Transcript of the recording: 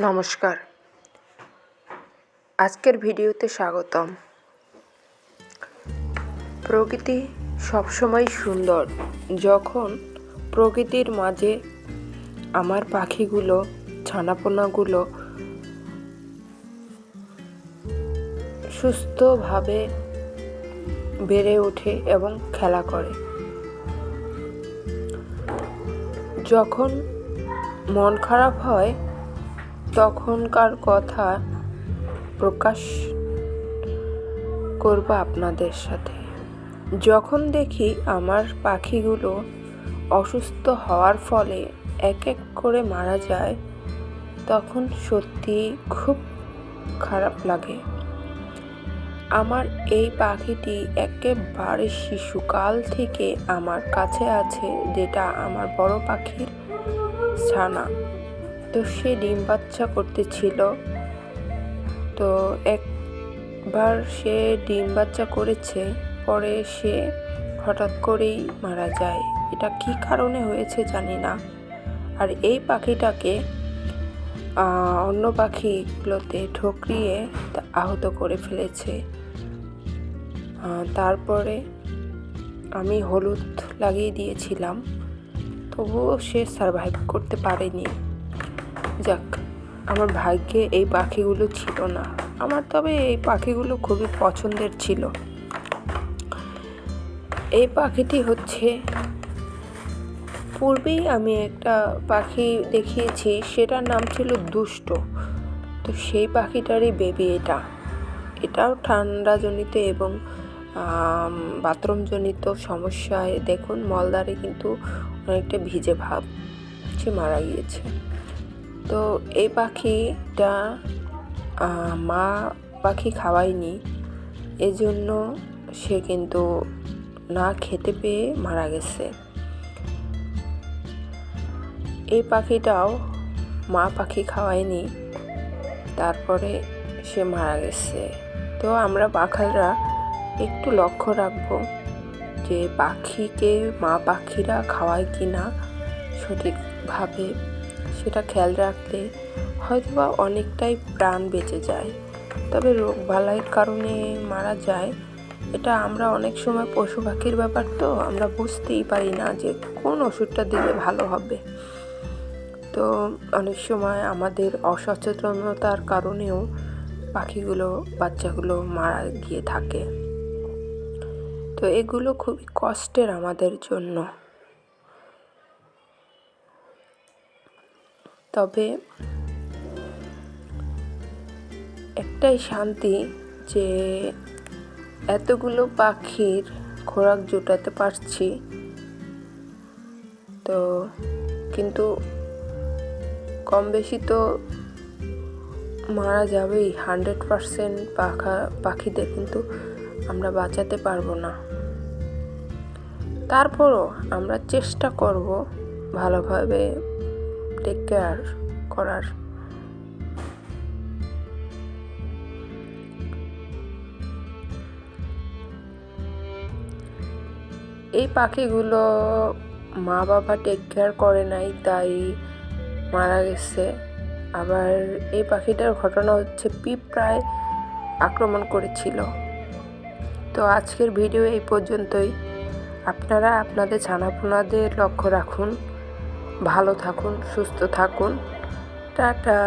নমস্কার, আজকের ভিডিওতে স্বাগতম। প্রকৃতি সবসময় সুন্দর। যখন প্রকৃতির মাঝে আমার পাখিগুলো, ছানাপোনাগুলো সুস্থভাবে বেড়ে ওঠে এবং খেলা করে, যখন মন খারাপ হয় তখনকার কথা প্রকাশ করব আপনাদের সাথে। যখন দেখি আমার পাখিগুলো অসুস্থ হওয়ার ফলে এক এক করে মারা যায়, তখন সত্যি খুব খারাপ লাগে। আমার এই পাখিটি একেবারে শিশুকাল থেকে আমার কাছে আছে, যেটা আমার বড় পাখির ছানা। তো সে ডিম বাচ্চা করতেছিল, তো একবার সে ডিম বাচ্চা করেছে, পরে সে হঠাৎ করেই মারা যায়। এটা কি কারণে হয়েছে জানি না। আর এই পাখিটাকে অন্য পাখিগুলোতে ঠুকরিয়ে আহত করে ফেলেছে। তারপরে আমি হলুদ লাগিয়ে দিয়েছিলাম, তবুও সে সারভাইভ করতে পারেনি। যাক, আমার ভাগ্যে এই পাখিগুলো ছিল না। আমার তবে এই পাখিগুলো খুবই পছন্দের ছিল। এই পাখিটি হচ্ছে, পূর্বেই আমি একটা পাখি দেখিয়েছি, সেটার নাম ছিল দুষ্ট। তো সেই পাখিটারই বেবি এটাও ঠান্ডাজনিত এবং বাথরুমজনিত সমস্যায় দেখুন মলদ্বারে কিন্তু অনেকটা ভিজে ভাব, সে মারা গিয়েছে। তো এই পাখিটা মা পাখি খাওয়ায়নি, এজন্য সে কিন্তু না খেতে পেয়ে মারা গেছে। এই পাখিটাও মা পাখি খাওয়ায়নি, তারপরে সে মারা গেছে। তো আমরা পাখালরা একটু লক্ষ্য রাখবো যে পাখিকে মা পাখিরা খাওয়ায় কি না সঠিকভাবে, সেটা খেয়াল রাখলে হয়তোবা অনেকটাই প্রাণ বেঁচে যায়। তবে রোগ বালাইয়ের কারণে মারা যায়, এটা আমরা অনেক সময় পশু পাখির ব্যাপার, তো আমরা বুঝতেই পারি না যে কোন ওষুধটা দিলে ভালো হবে। তো অনেক সময় আমাদের অসচেতনতার কারণেও পাখিগুলো, বাচ্চাগুলো মারা গিয়ে থাকে। তো এগুলো খুবই কষ্টের আমাদের জন্য। তবে একটাই শান্তি যে এতগুলো পাখির খোরাক জোটাতে পারছি। তো কিন্তু কম বেশি তো মারা যাবেই। 100% পাখিদের কিন্তু আমরা বাঁচাতে পারবো না। তারপরও আমরা চেষ্টা করব ভালোভাবে টেক কেয়ার করার। এই পাখিগুলো মা বাবা টেক কেয়ার করে নাই, তাই মারা গেছে। আবার এই পাখিটার ঘটনা হচ্ছে পিঁপড়ায় আক্রমণ করেছিল। তো আজকের ভিডিও এই পর্যন্তই। আপনারা আপনাদের ছানাপোনাদের লক্ষ্য রাখুন, ভালো থাকুন, সুস্থ থাকুন। টাটা।